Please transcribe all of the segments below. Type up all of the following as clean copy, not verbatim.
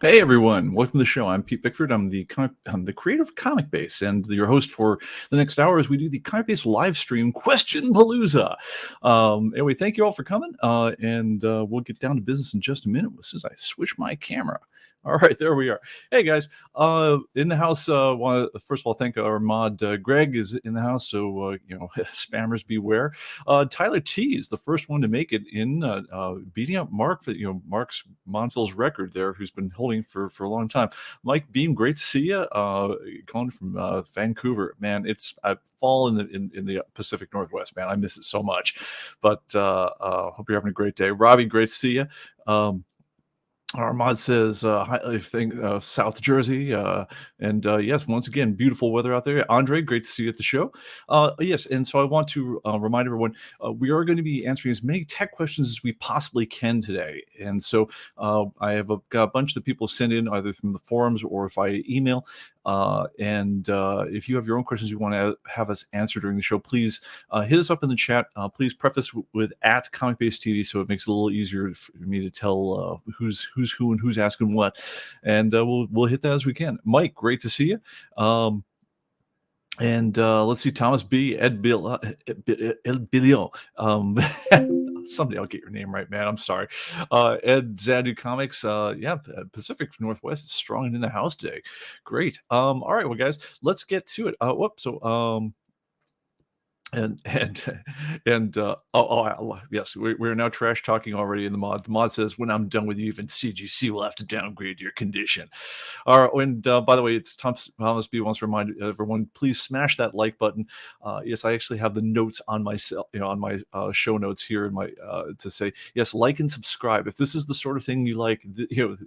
Hey everyone, welcome to the show. I'm Pete Bickford. I'm the creator of ComicBase and your host for the next hour as we do the ComicBase live stream Question-Palooza. Anyway, thank you all for coming, and we'll get down to business in just a minute as soon as I switch my camera. All right, there we are. Hey guys, in the house. First of all, thank our mod Greg is in the house, so spammers beware. Tyler T is the first one to make it in, beating out Mark for Mark's Montville's record there, who's been holding for a long time. Mike Beam, great to see you. Calling from Vancouver, man. I fall in the Pacific Northwest, man. I miss it so much, but hope you're having a great day. Robbie, great to see you. Our mod says, I think South Jersey, and yes, once again, beautiful weather out there. Andre, great to see you at the show. Yes, and so I want to remind everyone, we are going to be answering as many tech questions as we possibly can today. And so I have got a bunch that people send in either from the forums or via email. And if you have your own questions you want to have us answer during the show, please hit us up in the chat. Please preface with @ComicBase TV, so it makes it a little easier for me to tell who's who and who's asking what. And we'll hit that as we can. Mike, great to see you. And let's see, Thomas B, Ed Bill, El Bilio. Someday I'll get your name right, man. I'm sorry. Ed Zadu Comics. Yeah, Pacific Northwest is strong and in the house today. Great. All right, well, guys, let's get to it. Whoops. So and yes, we're now trash talking already in the mod. The mod says, when I'm done with you, even CGC will have to downgrade your condition. All right, and by the way, it's Thomas B wants to remind everyone, please smash that like button. Yes, I actually have the notes on myself, on my show notes here in my to say yes, like and subscribe. If this is the sort of thing you like,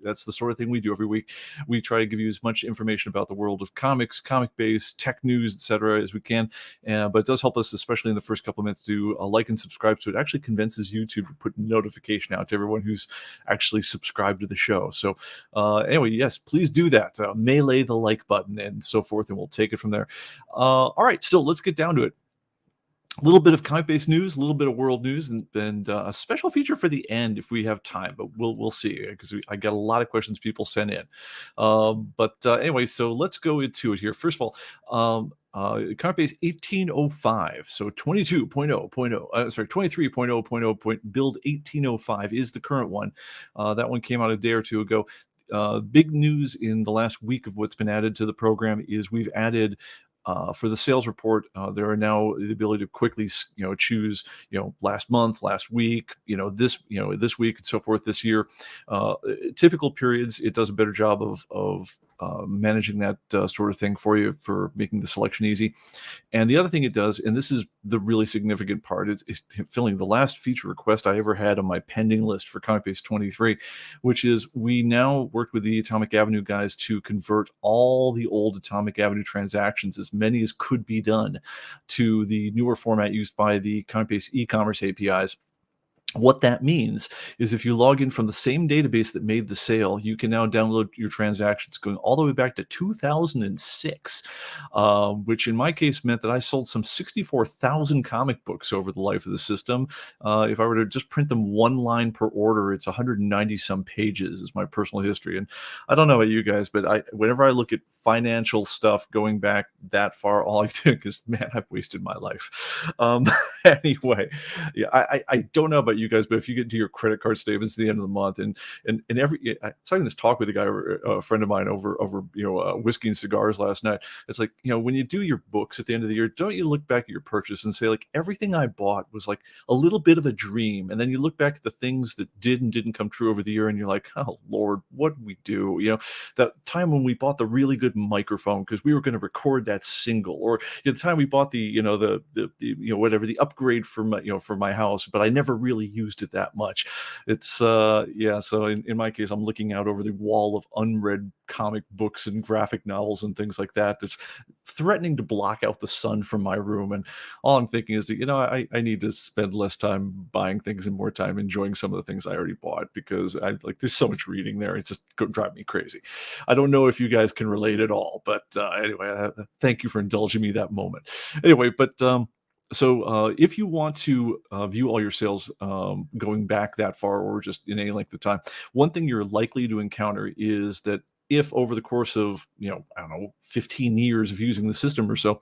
that's the sort of thing we do every week. We try to give you as much information about the world of comics, comic-based, tech news, etc., as we can. But it does help us, especially in the first couple of minutes, to like and subscribe, so it actually convinces YouTube to put notification out to everyone who's actually subscribed to the show. So anyway, yes, please do that. Melee the like button and so forth, and we'll take it from there. All right, so let's get down to it. A little bit of comic-based news, a little bit of world news, and a special feature for the end if we have time. But we'll see, because I got a lot of questions people sent in. But anyway, so let's go into it here. First of all, ComicBase 1805, so 23.0.0 build 1805 is the current one. That one came out a day or two ago. Big news in the last week of what's been added to the program is we've added for the sales report, there are now the ability to quickly, choose, last month, last week, this week and so forth this year. Typical periods, it does a better job of managing that sort of thing for you, for making the selection easy. And the other thing it does, and this is the really significant part, is filling the last feature request I ever had on my pending list for ComicBase 23, which is we now worked with the Atomic Avenue guys to convert all the old Atomic Avenue transactions, as many as could be done, to the newer format used by the ComicBase e-commerce APIs. What that means is if you log in from the same database that made the sale, you can now download your transactions going all the way back to 2006, which in my case meant that I sold some 64,000 comic books over the life of the system. If I were to just print them one line per order, it's 190 some pages is my personal history. And I don't know about you guys, but whenever I look at financial stuff going back that far, all I think is, man, I've wasted my life. Anyway, yeah, I don't know about you guys, but if you get to your credit card statements at the end of the month, and every, I was having this talk with a friend of mine over whiskey and cigars last night. It's like, when you do your books at the end of the year, don't you look back at your purchase and say, like, everything I bought was like a little bit of a dream, and then you look back at the things that did and didn't come true over the year, and you're like, oh Lord, what did we do? That time when we bought the really good microphone because we were going to record that single, or the time we bought the whatever, the upgrade for my house, but I never really used it that much. It's so in my case, I'm looking out over the wall of unread comic books and graphic novels and things like that that's threatening to block out the sun from my room, and all I'm thinking is that I need to spend less time buying things and more time enjoying some of the things I already bought, because there's so much reading there, it's just drive me crazy. I don't know if you guys can relate at all, but anyway, thank you for indulging me that moment. Anyway, but So, if you want to view all your sales going back that far or just in any length of time, one thing you're likely to encounter is that if over the course of, I don't know, 15 years of using the system or so,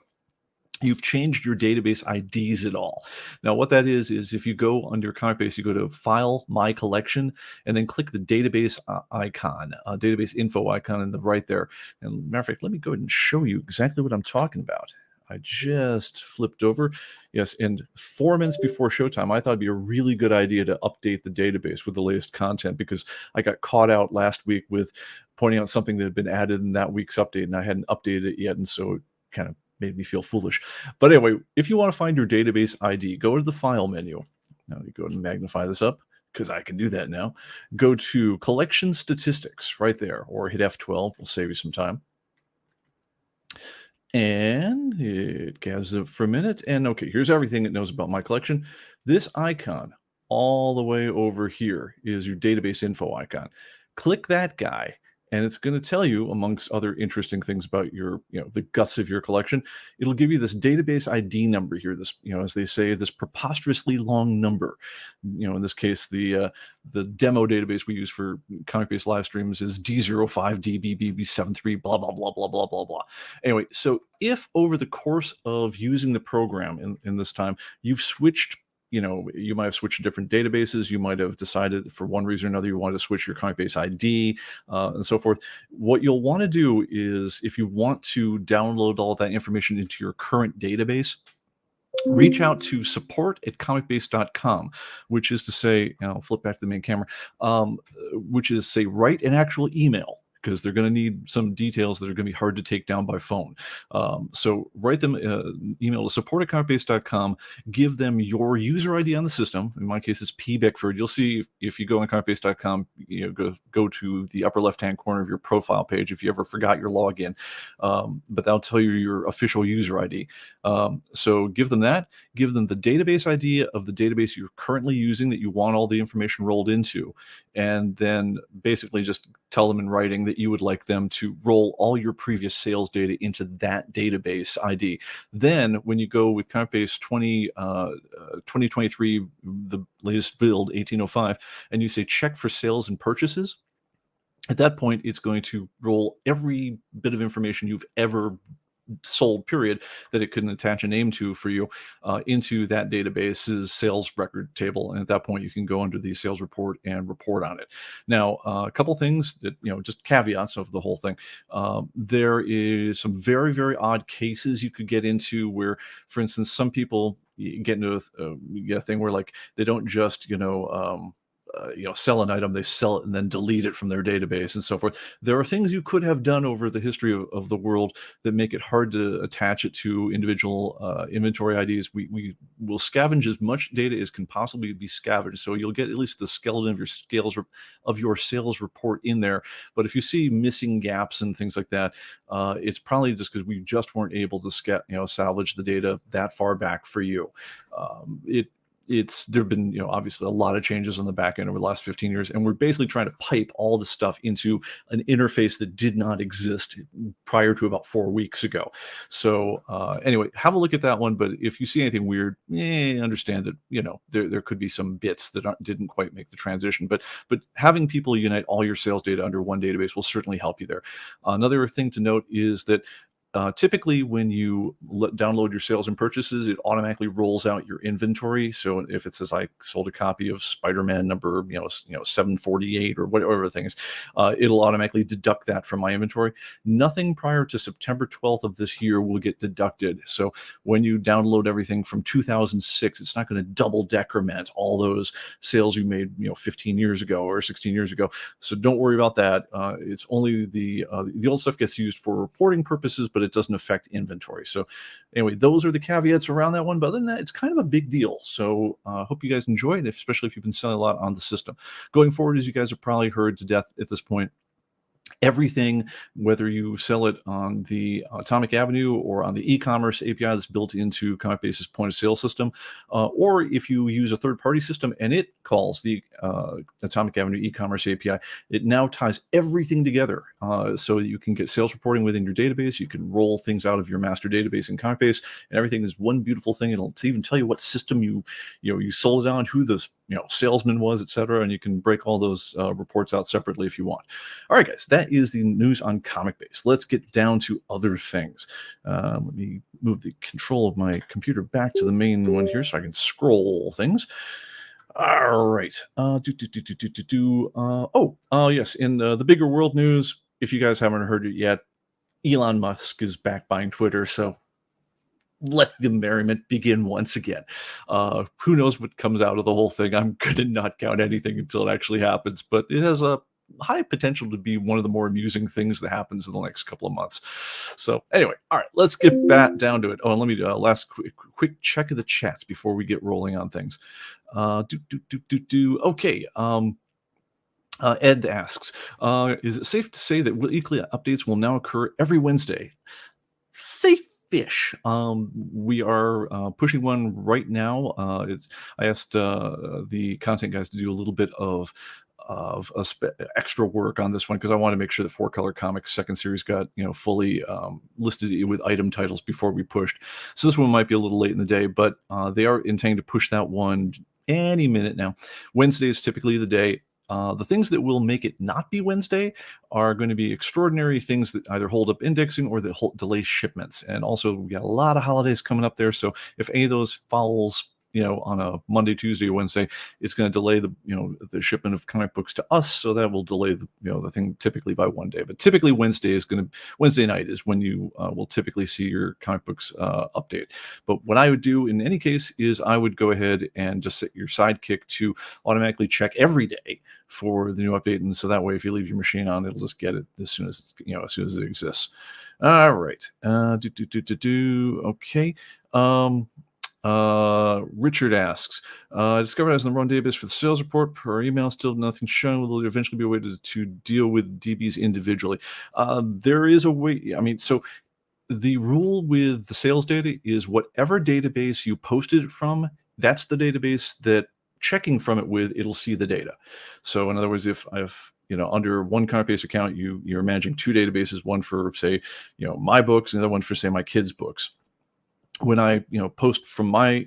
you've changed your database IDs at all. Now, what that is if you go under ComicBase, you go to File, My Collection, and then click the database icon, database info icon in the right there. And matter of fact, let me go ahead and show you exactly what I'm talking about. I just flipped over. Yes, and 4 minutes before showtime, I thought it'd be a really good idea to update the database with the latest content because I got caught out last week with pointing out something that had been added in that week's update, and I hadn't updated it yet, and so it kind of made me feel foolish. But anyway, if you want to find your database ID, go to the File menu. Now you go and magnify this up because I can do that now. Go to Collection Statistics right there, or hit F12. We'll save you some time. And it gathers up for a minute. And okay, here's everything it knows about my collection. This icon all the way over here is your database info icon. Click that guy, and it's going to tell you, amongst other interesting things about your, the guts of your collection, it'll give you this database ID number here. This, as they say, this preposterously long number. In this case, the demo database we use for ComicBase live streams is D05DBBB73, blah, blah, blah, blah, blah, blah, blah. Anyway, so if over the course of using the program in this time, you've switched, you might have switched to different databases. You might have decided for one reason or another you wanted to switch your ComicBase ID and so forth. What you'll want to do is, if you want to download all that information into your current database, reach out to support@comicbase.com, which is to say, I'll flip back to the main camera, which is say, write an actual email, because they're going to need some details that are going to be hard to take down by phone. So write them email to support@comicbase.com, give them your user ID on the system. In my case, it's P Bickford. You'll see if you go on comicbase.com, go to the upper left-hand corner of your profile page if you ever forgot your login. But that'll tell you your official user ID. So give them that. Give them the database ID of the database you're currently using that you want all the information rolled into. And then basically just tell them in writing that you would like them to roll all your previous sales data into that database ID. Then when you go with ComicBase 2023, the latest build, 1805, and you say check for sales and purchases, at that point, it's going to roll every bit of information you've ever sold, period, that it can attach a name to for you into that database's sales record table. And at that point, you can go under the sales report and report on it. Now, a couple things that, just caveats of the whole thing. There is some very, very odd cases you could get into where, for instance, some people get into a thing where, like, they don't just, sell an item, they sell it and then delete it from their database and so forth. There are things you could have done over the history of the world that make it hard to attach it to individual inventory IDs. We will scavenge as much data as can possibly be scavenged, so you'll get at least the skeleton of your sales report in there. But if you see missing gaps and things like that, it's probably just because we just weren't able to salvage the data that far back for you. There have been, obviously a lot of changes on the back end over the last 15 years, and we're basically trying to pipe all the stuff into an interface that did not exist prior to about 4 weeks ago. So anyway, have a look at that one. But if you see anything weird, understand that, there could be some bits that didn't quite make the transition. But having people unite all your sales data under one database will certainly help you there. Another thing to note is that typically, when you download your sales and purchases, it automatically rolls out your inventory. So if it says I sold a copy of Spider-Man number 748 or whatever the thing is, it'll automatically deduct that from my inventory. Nothing prior to September 12th of this year will get deducted. So when you download everything from 2006, it's not going to double decrement all those sales you made 15 years ago or 16 years ago. So don't worry about that. It's only the old stuff gets used for reporting purposes, but it doesn't affect inventory. So anyway, those are the caveats around that one. But other than that, it's kind of a big deal. So hope you guys enjoy it, especially if you've been selling a lot on the system. Going forward, as you guys have probably heard to death at this point, Everything, whether you sell it on the Atomic Avenue or on the e-commerce API that's built into ComicBase's point of sale system, or if you use a third-party system and it calls the Atomic Avenue e-commerce API, it now ties everything together so that you can get sales reporting within your database. You can roll things out of your master database in ComicBase, and everything is one beautiful thing. It'll even tell you what system you sold it on, who the salesman was, etc. And you can break all those reports out separately if you want. All right, guys, that is the news on ComicBase. Let's get down to other things. Let me move the control of my computer back to the main one here so I can scroll things. All right. Yes. In the bigger world news, if you guys haven't heard it yet, Elon Musk is back buying Twitter. So let the merriment begin once again. Who knows what comes out of the whole thing? I'm going to not count anything until it actually happens, but it has a high potential to be one of the more amusing things that happens in the next couple of months. So anyway, all right, let's get back down to it. Oh, and let me do a last quick check of the chats before we get rolling on things. Okay. Ed asks, is it safe to say that weekly updates will now occur every Wednesday? Safe-ish. We are pushing one right now. I asked the content guys to do a little bit of extra work on this one because I want to make sure the Four Color Comics second series got fully listed with item titles before we pushed. So this one might be a little late in the day, but they are intending to push that one any minute now. Wednesday is typically the day. The things that will make it not be Wednesday are going to be extraordinary things that either hold up indexing or that delay shipments. And also, we got a lot of holidays coming up there. So if any of those falls on a Monday, Tuesday, or Wednesday, it's going to delay the shipment of comic books to us. So that will delay the thing typically by one day. But typically Wednesday night is when you will typically see your comic books update. But what I would do in any case is I would go ahead and just set your Sidekick to automatically check every day for the new update. And so that way, if you leave your machine on, it'll just get it as soon as it exists. All right. Okay. Richard asks, I discovered I was in the wrong database for the sales report per email. Still nothing shown. Will there eventually be a way to deal with DBs individually? There is a way. I mean, so the rule with the sales data is whatever database you posted it from, that's the database that checking from it with, it'll see the data. So in other words, if I've under one ComicBase account, you're managing two databases, one for say, my books, and the other one for say my kids' books. When I post from my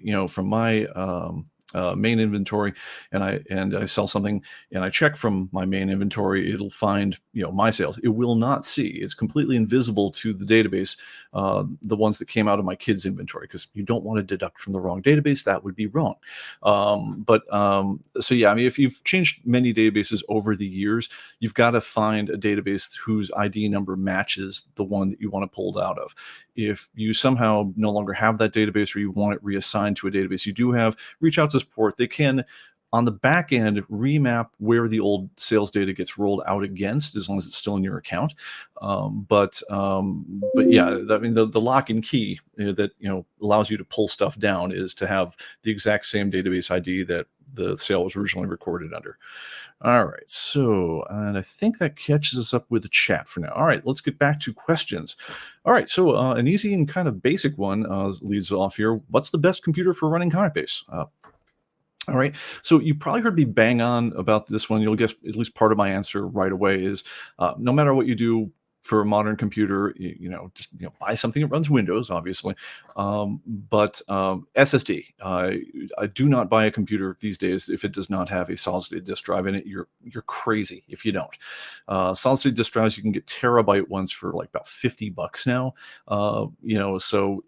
main inventory and I sell something and I check from my main inventory, it'll find my sales. It will not see. It's completely invisible to the database, the ones that came out of my kids' inventory, because you don't want to deduct from the wrong database. That would be wrong. So yeah, I mean, if you've changed many databases over the years, you've got to find a database whose ID number matches the one that you want to pull it out of. If you somehow no longer have that database or you want it reassigned to a database you do have, reach out to support. They can, on the back end, remap where the old sales data gets rolled out against, as long as it's still in your account. But yeah, I mean, the lock and key that allows you to pull stuff down is to have the exact same database ID that the sale was originally recorded under. All right, so, and I think that catches us up with the chat for now. All right, let's get back to questions. All right, so an easy and kind of basic one leads off here. What's the best computer for running ComicBase? All right, so you probably heard me bang on about this one. You'll guess at least part of my answer right away is no matter what you do for a modern computer, just buy something that runs Windows, obviously. But SSD, I do not buy a computer these days if it does not have a solid-state disk drive in it. You're crazy if you don't. Solid-state disk drives, you can get terabyte ones for like about $50 now. So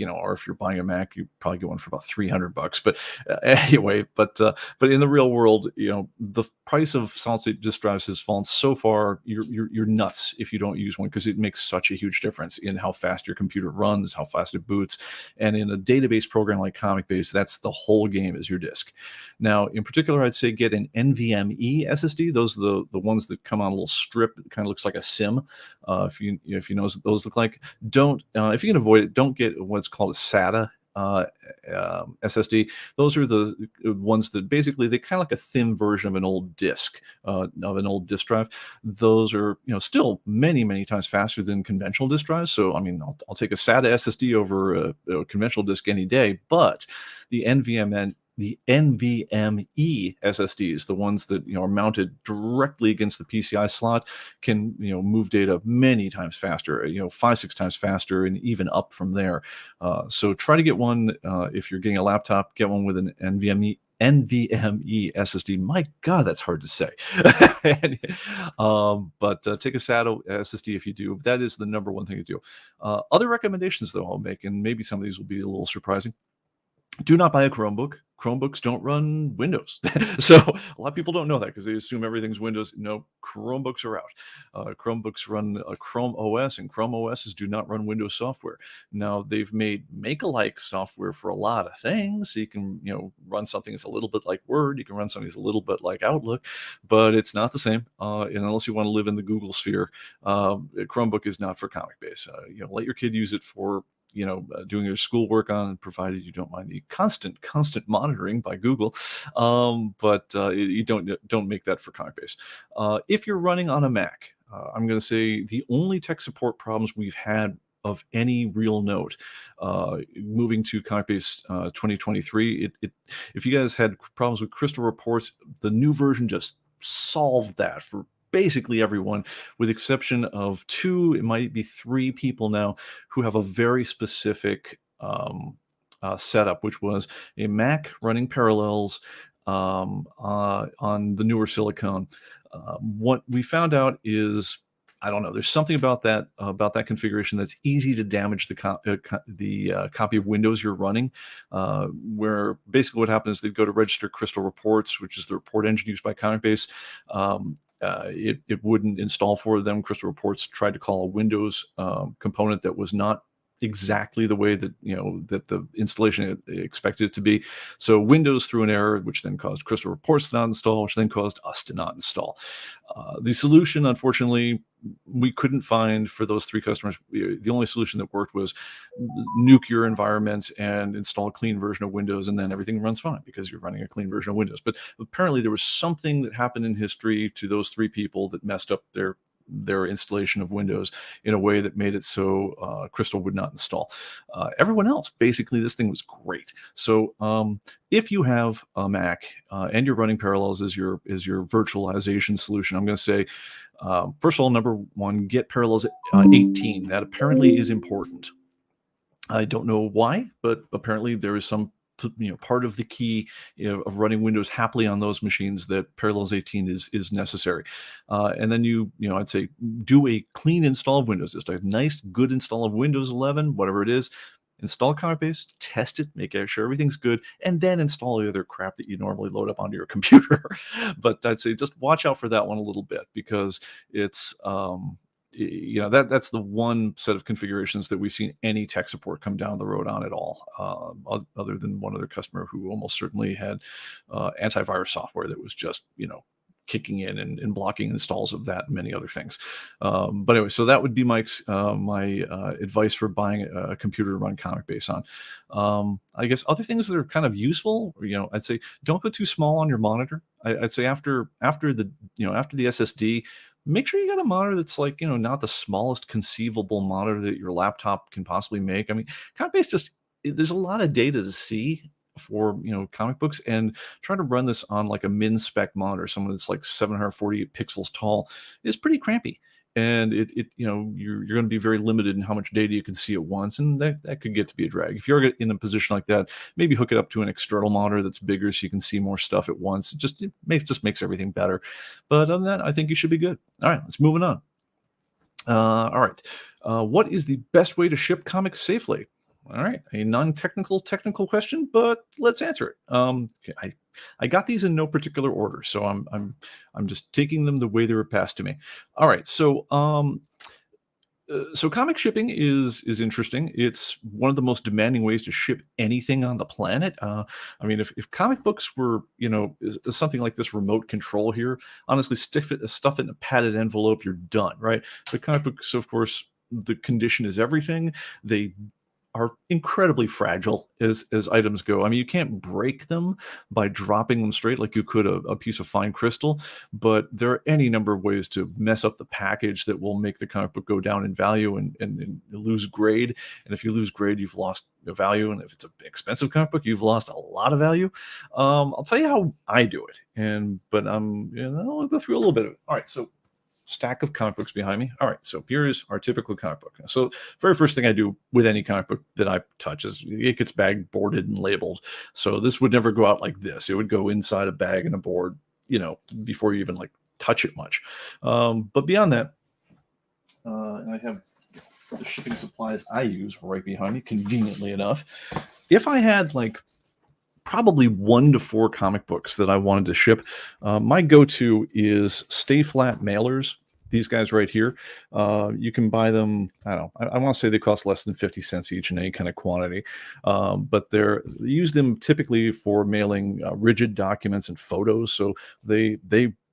or if you're buying a Mac, you probably get one for about $300. But anyway, but in the real world, the price of solid-state disk drives has fallen so far. You're nuts if you don't use one, because it makes such a huge difference in how fast your computer runs, how fast it boots. And in a database program like ComicBase, that's the whole game, is your disk. Now, in particular, I'd say get an NVMe SSD. Those are the ones that come on a little strip. It kind of looks like a SIM. If you know what those look like. Don't if you can avoid it, don't get what's called a SATA SSD. Those are the ones that basically they kind of like a thin version of an old disk, of an old disk drive. Those are still many times faster than conventional disk drives. So I mean, I'll take a SATA SSD over a conventional disk any day. But the NVMe SSDs, the ones that are mounted directly against the PCI slot, can move data many times faster, 5-6 times faster, and even up from there. So try to get one if you're getting a laptop. Get one with an NVMe SSD. My God, that's hard to say. But take a SATA SSD if you do. That is the number one thing to do. Other recommendations, though, I'll make, and maybe some of these will be a little surprising. Do not buy a Chromebook. Chromebooks don't run Windows. So a lot of people don't know that because they assume everything's Windows. No, Chromebooks are out. Chromebooks run Chrome OS, and Chrome OSs do not run Windows software. Now, they've made make-alike software for a lot of things. So you can run something that's a little bit like Word. You can run something that's a little bit like Outlook, but it's not the same. And unless you want to live in the Google sphere, Chromebook is not for ComicBase. Let your kid use it for doing your schoolwork on, provided you don't mind the constant monitoring by Google. But you don't make that for ComicBase. If you're running on a Mac, I'm going to say the only tech support problems we've had of any real note moving to ComicBase 2023, if you guys had problems with Crystal Reports, the new version just solved that for basically everyone, with exception of 2, it might be 3 people now who have a very specific setup, which was a Mac running Parallels on the newer silicone. What we found out is, I don't know, there's something about that configuration that's easy to damage the copy of Windows you're running, where basically what happens is they go to register Crystal Reports, which is the report engine used by ComicBase. It wouldn't install for them. Crystal Reports tried to call a Windows component that was not exactly the way that that the installation expected it to be. So Windows threw an error, which then caused Crystal Reports to not install, which then caused us to not install. The solution, unfortunately, we couldn't find for those 3 customers. The only solution that worked was nuke your environment and install a clean version of Windows, and then everything runs fine because you're running a clean version of Windows. But apparently there was something that happened in history to those 3 people that messed up their installation of Windows in a way that made it so Crystal would not install. Everyone else, basically, this thing was great. So if you have a Mac and you're running Parallels as your virtualization solution, I'm going to say, first of all, number 1, get Parallels 18. That apparently is important. I don't know why, but apparently there is some part of the key of running Windows happily on those machines that Parallels 18 is necessary. And then I'd say do a clean install of Windows. Just a nice, good install of Windows 11, whatever it is. Install ComicBase, test it, make sure everything's good, and then install the other crap that you normally load up onto your computer. But I'd say just watch out for that one a little bit, because it's that's the one set of configurations that we've seen any tech support come down the road on at all, other than one other customer who almost certainly had antivirus software that was just kicking in and blocking installs of that and many other things. But anyway, so that would be my advice for buying a computer to run ComicBase on. I guess other things that are kind of useful, I'd say don't go too small on your monitor. I'd say after the SSD, make sure you got a monitor that's like, not the smallest conceivable monitor that your laptop can possibly make. I mean, ComicBase there's a lot of data to see for comic books, and trying to run this on like a min spec monitor, someone that's like 748 pixels tall, is pretty crampy. And you're going to be very limited in how much data you can see at once, and that could get to be a drag. If you're in a position like that, maybe hook it up to an external monitor that's bigger so you can see more stuff at once. It makes everything better. But other than that, I think you should be good. All right, let's move on. All right, what is the best way to ship comics safely? All right, a non-technical question, but let's answer it. Okay, I got these in no particular order, so I'm just taking them the way they were passed to me. All right, so so comic shipping is interesting. It's one of the most demanding ways to ship anything on the planet. I mean, if comic books were something like this remote control here, honestly, stuff it in a padded envelope, you're done, right? But comic books, of course, the condition is everything. They are incredibly fragile as items go. I mean, you can't break them by dropping them straight like you could a piece of fine crystal, but there are any number of ways to mess up the package that will make the comic book go down in value and lose grade. And if you lose grade, you've lost value. And if it's an expensive comic book, you've lost a lot of value. I'll tell you how I do it, but I'll go through a little bit of it. All right, so stack of comic books behind me. All right, so here is our typical comic book. So very first thing I do with any comic book that I touch is it gets bagged, boarded, and labeled. So this would never go out like this. It would go inside a bag and a board, before you even like touch it much. But beyond that, I have the shipping supplies I use right behind me, conveniently enough. If I had like probably 1 to 4 comic books that I wanted to ship, my go-to is Stay Flat mailers. These guys right here, you can buy them. I don't know. I want to say they cost less than 50 cents each in any kind of quantity, but they use them typically for mailing rigid documents and photos. So they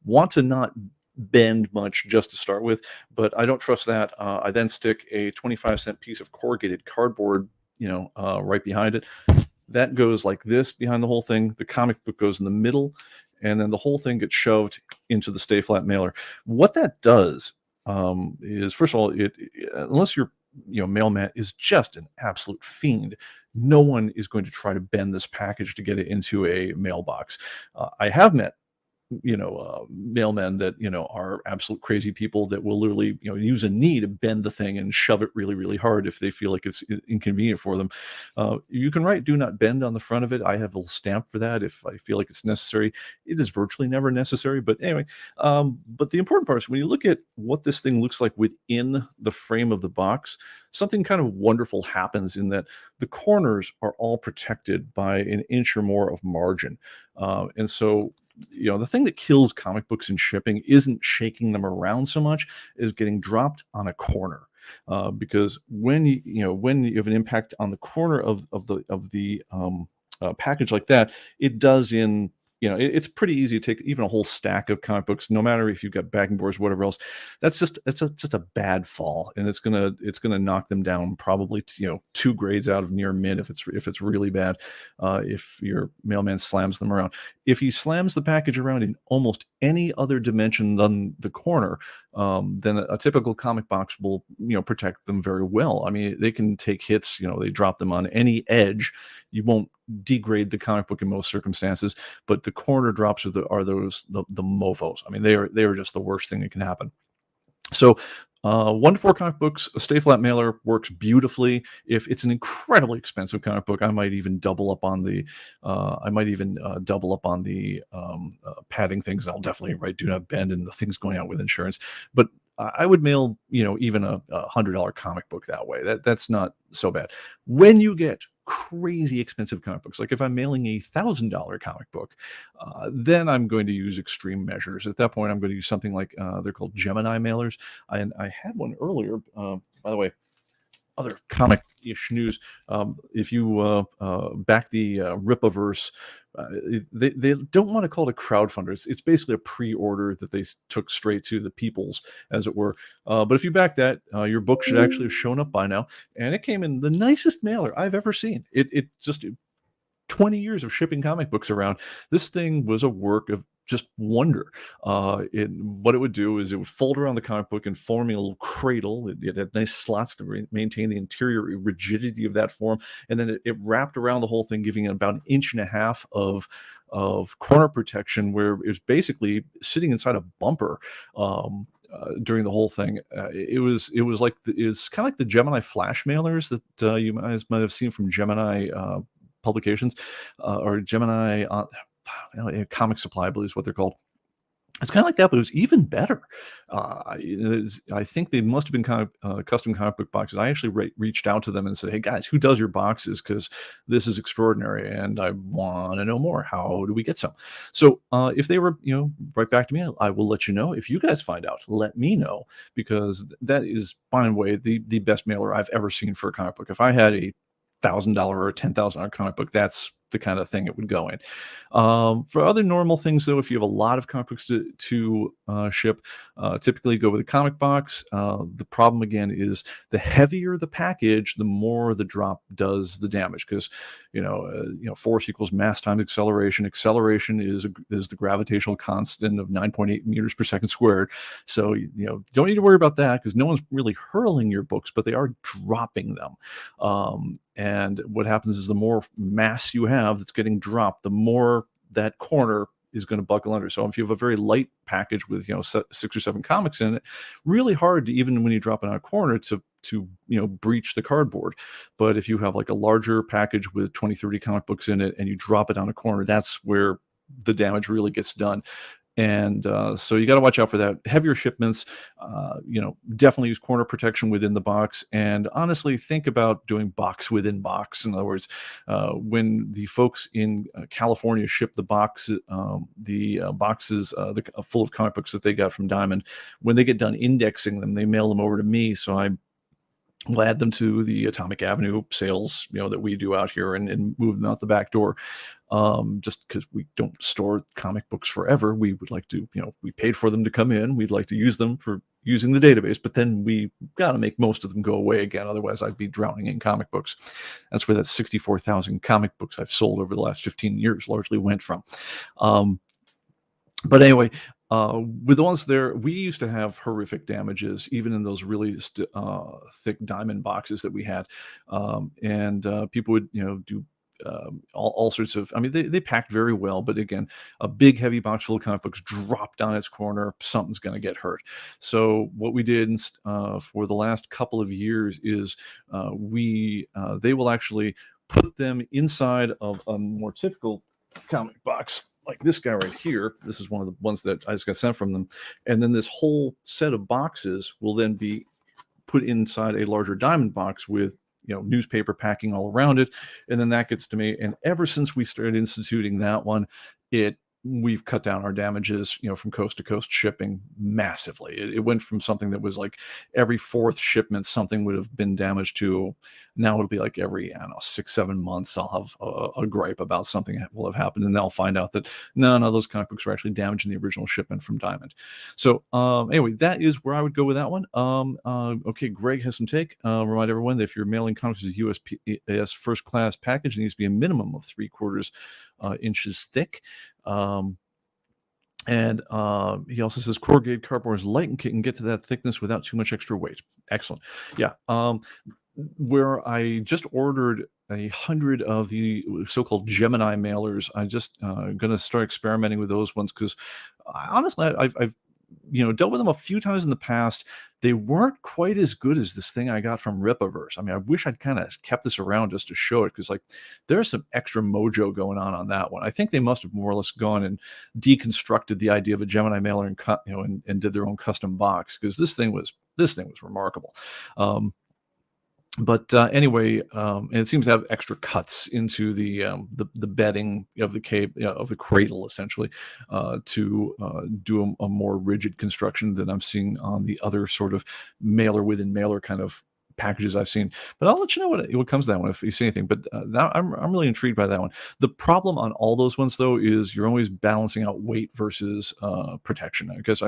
want to not bend much just to start with, but I don't trust that. I then stick a 25-cent piece of corrugated cardboard, right behind it. That goes like this behind the whole thing. The comic book goes in the middle, and then the whole thing gets shoved into the Stay Flat mailer. What that does is, first of all, unless your mailman is just an absolute fiend, no one is going to try to bend this package to get it into a mailbox. I have met mailmen that are absolute crazy people that will literally use a knee to bend the thing and shove it really really hard if they feel like it's inconvenient for them. You can write "do not bend" on the front of it. I have a little stamp for that if I feel like it's necessary. It is virtually never necessary, but anyway. But the important part is when you look at what this thing looks like within the frame of the box, something kind of wonderful happens in that the corners are all protected by an inch or more of margin. And so the thing that kills comic books in shipping isn't shaking them around so much as getting dropped on a corner. Because when you have an impact on the corner of the package like that, it does it's pretty easy to take even a whole stack of comic books, no matter if you've got backing boards, whatever else. It's just a bad fall, and it's gonna knock them down probably 2 grades out of near mint if it's really bad. If your mailman slams them around, if he slams the package around in almost any other dimension than the corner, then a typical comic box will protect them very well. I mean, they can take hits. They drop them on any edge. You won't degrade the comic book in most circumstances, but the corner drops are the mofos. I mean, they are just the worst thing that can happen. So 1 to 4 comic books, a Stay Flat mailer works beautifully. If it's an incredibly expensive comic book, I might even double up on the padding things. I'll definitely write "do not bend" and the things going out with insurance. But I would mail even a $100 comic book that way. That's not so bad. When you get crazy expensive comic books, like if I'm mailing a $1,000 comic book, then I'm going to use extreme measures. At that point, I'm going to use something like they're called Gemini mailers. I had one earlier, by the way. Other comic-ish news. If you back the Ripaverse, they don't want to call it a crowdfunder. It's basically a pre-order that they took straight to the peoples, as it were. But if you back that, your book should actually have shown up by now, and it came in the nicest mailer I've ever seen. It just 20 years of shipping comic books around. This thing was a work of just wonder. What it would do is it would fold around the comic book and form a little cradle. It had nice slots to maintain the interior rigidity of that form, and then it wrapped around the whole thing, giving it about 1.5 inches of corner protection, where it was basically sitting inside a bumper. During the whole thing, it was like it's kind of like the Gemini flash mailers that you guys might have seen from Gemini publications, or Gemini Comic Supply, I believe is what they're called. It's kind of like that, but it was even better. I think they must have been kind of custom comic book boxes. I actually reached out to them and said, "Hey guys, who does your boxes? Because this is extraordinary, and I want to know more. How do we get some?" So if they were, right back to me, I will let you know. If you guys find out, let me know, because that is by the way the best mailer I've ever seen for a comic book. If I had a $1,000 or $10,000 comic book, that's the kind of thing it would go in. For other normal things, though, if you have a lot of comic books to ship, typically go with a comic box. The problem again is the heavier the package, the more the drop does the damage, because force equals mass times acceleration. Acceleration is the gravitational constant of 9.8 meters per second squared. So don't need to worry about that because no one's really hurling your books, but they are dropping them. And what happens is the more mass you have that's getting dropped, the more that corner is going to buckle under. So if you have a very light package with 6 or 7 comics in it, really hard to, even when you drop it on a corner, to breach the cardboard. But if you have like a larger package with 20, 30 comic books in it and you drop it on a corner, that's where the damage really gets done. And so you got to watch out for that. Heavier shipments, definitely use corner protection within the box. And honestly, think about doing box within box. In other words, when the folks in California ship the boxes full of comic books that they got from Diamond, when they get done indexing them, they mail them over to me. So we'll add them to the Atomic Avenue sales, that we do out here, and move them out the back door. Just because we don't store comic books forever, we would like to, we paid for them to come in. We'd like to use them for using the database, but then we got to make most of them go away again. Otherwise, I'd be drowning in comic books. That's where that 64,000 comic books I've sold over the last 15 years largely went from. But anyway, with the ones there, we used to have horrific damages, even in those really thick Diamond boxes that we had. And people would, do all sorts of, they packed very well, but again, a big heavy box full of comic books dropped on its corner, something's going to get hurt. So what we did for the last couple of years is they will actually put them inside of a more typical comic box, like this guy right here. This is one of the ones that I just got sent from them. And then this whole set of boxes will then be put inside a larger Diamond box with newspaper packing all around it. And then that gets to me. And ever since we started instituting that one, we've cut down our damages, from coast to coast shipping massively. It went from something that was like every 4th shipment, something would have been damaged to. Now it'll be like every, 6, 7 months, I'll have a gripe about something that will have happened. And they'll find out that no, those comic books are actually damaged in the original shipment from Diamond. So anyway, that is where I would go with that one. Okay, Greg has some take. Remind everyone that if you're mailing comics as a USPS first class package, it needs to be a minimum of 3/4 inches thick. And he also says corrugated cardboard is light and can get to that thickness without too much extra weight. Excellent. Yeah. Where I just ordered 100 of the so-called Gemini mailers, I just going to start experimenting with those ones because honestly, I've dealt with them a few times in the past. They weren't quite as good as this thing I got from Ripaverse. I wish I'd kind of kept this around just to show it, because there's some extra mojo going on that one. I think they must have more or less gone and deconstructed the idea of a Gemini mailer and did their own custom box, because this thing was remarkable. But anyway, and it seems to have extra cuts into the bedding of the cradle, essentially, to do a more rigid construction than I'm seeing on the other sort of mailer within mailer kind of packages I've seen. But I'll let you know what comes to that one if you see anything. But I'm really intrigued by that one. The problem on all those ones, though, is you're always balancing out weight versus protection. Because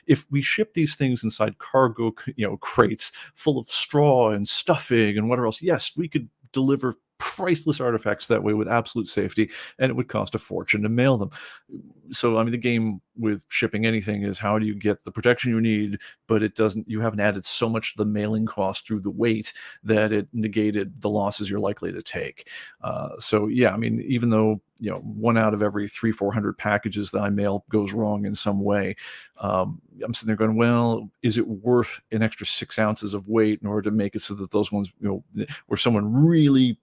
if we ship these things inside cargo crates full of straw and stuffing and whatever else, yes, we could deliver priceless artifacts that way with absolute safety, and it would cost a fortune to mail them. So the game with shipping anything is, how do you get the protection you need, but you haven't added so much to the mailing cost through the weight that it negated the losses you're likely to take. So yeah, even though 1 out of every 300-400 packages that I mail goes wrong in some way, I'm sitting there going, well, is it worth an extra 6 ounces of weight in order to make it so that those ones, where someone really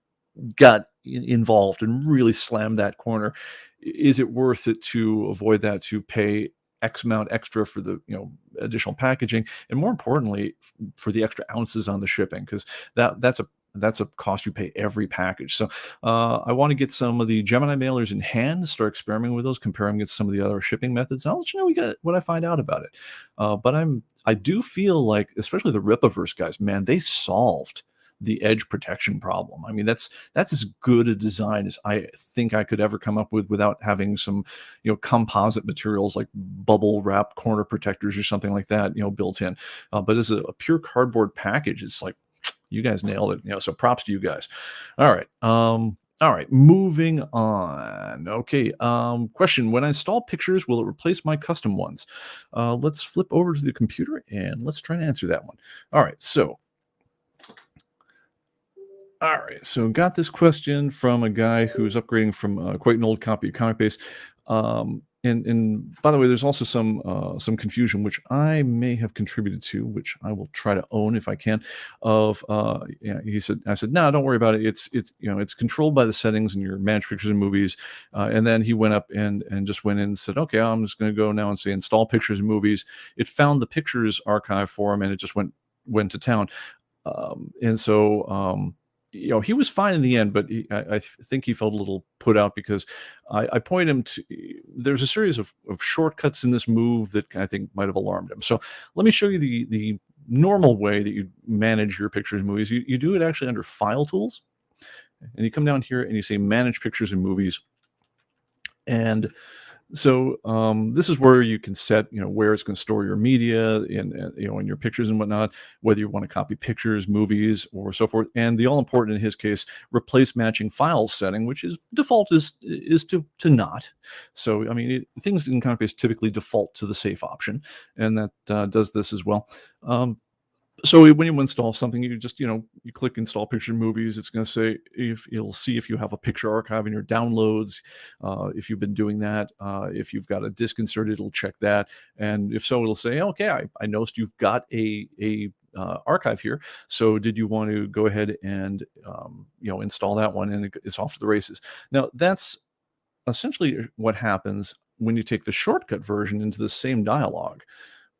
got involved and really slammed that corner, is it worth it to avoid that, to pay X amount extra for the additional packaging, and more importantly for the extra ounces on the shipping, because that's a cost you pay every package. So I want to get some of the Gemini mailers in hand, start experimenting with those, compare them against some of the other shipping methods. I'll let you know what I find out about it. But I do feel like, especially the Ripaverse guys, man, they solved the edge protection problem. I mean, that's as good a design as I think I could ever come up with without having some, composite materials like bubble wrap corner protectors or something like that, built in. But as a pure cardboard package, it's like you guys nailed it. So props to you guys. All right. All right, moving on. Okay, question. When I install pictures, will it replace my custom ones? Let's flip over to the computer and let's try to answer that one. All right, so got this question from a guy who's upgrading from quite an old copy of ComicBase. And by the way, there's also some confusion which I may have contributed to, which I will try to own if I can. I said, no, don't worry about it. It's controlled by the settings in your manage pictures and movies. And then he went up and just went in and said, okay, I'm just going to go now and say install pictures and movies. It found the pictures archive for him and it just went to town. And so he was fine in the end, but I think he felt a little put out because I point him to, there's a series of shortcuts in this move that I think might have alarmed him. So let me show you the normal way that you manage your pictures and movies. You do it actually under File Tools, and you come down here and you say Manage Pictures and Movies. And so this is where you can set, where it's going to store your media and your pictures and whatnot, whether you want to copy pictures, movies, or so forth. And the all important in his case, replace matching files setting, which is default is to not. So I mean, things in ComicBase typically default to the safe option, and that does this as well. So when you install something, you just, you click install picture movies. It's going to say it'll see if you have a picture archive in your downloads. If you've been doing that, if you've got a disk inserted, it'll check that. And if so, it'll say, okay, I noticed you've got a archive here. So did you want to go ahead and, install that one? And it's off to the races. Now that's essentially what happens when you take the shortcut version into the same dialog,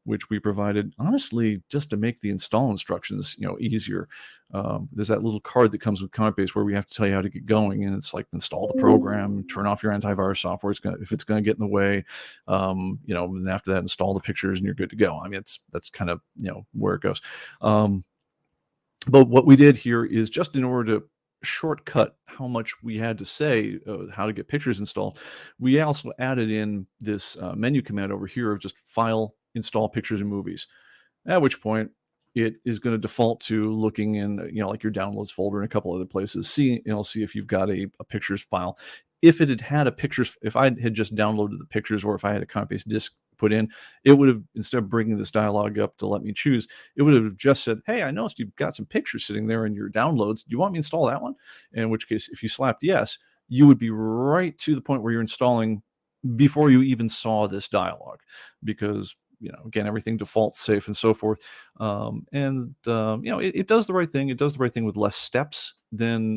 which we provided, honestly, just to make the install instructions, easier. There's that little card that comes with ComicBase where we have to tell you how to get going, and it's like install the program, turn off your antivirus software. If it's going to get in the way, and after that, install the pictures, and you're good to go. I mean, that's kind of where it goes. But what we did here is just in order to shortcut how much we had to say how to get pictures installed, we also added in this menu command over here of just file install pictures and movies, at which point it is going to default to looking in like your downloads folder and a couple other places, see if you've got a pictures file. If it had a pictures, if I had just downloaded the pictures, or if I had a ComicBase disk put in, it would have, instead of bringing this dialog up to let me choose, it would have just said, hey, I noticed you've got some pictures sitting there in your downloads. Do you want me to install that one? In which case, if you slapped yes, you would be right to the point where you're installing before you even saw this dialog, because again, everything defaults safe and so forth. It does the right thing. It does the right thing with less steps than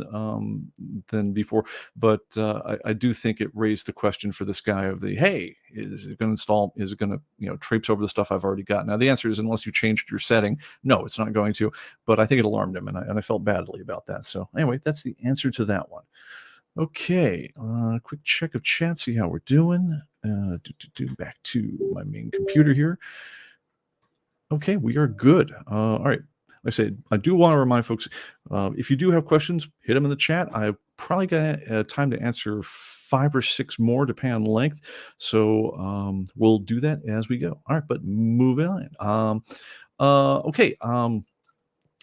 before. But I do think it raised the question for this guy of hey, is it going to install? Is it going to traipse over the stuff I've already got? Now the answer is, unless you changed your setting, no, it's not going to. But I think it alarmed him, and I felt badly about that. So anyway, that's the answer to that one. Okay, quick check of chat, see how we're doing. Back to my main computer here. Okay, we are good. All right. Like I said, I do want to remind folks, if you do have questions, hit them in the chat. I probably got time to answer 5 or 6 more, depending on the length. So we'll do that as we go. All right, but moving on. Okay.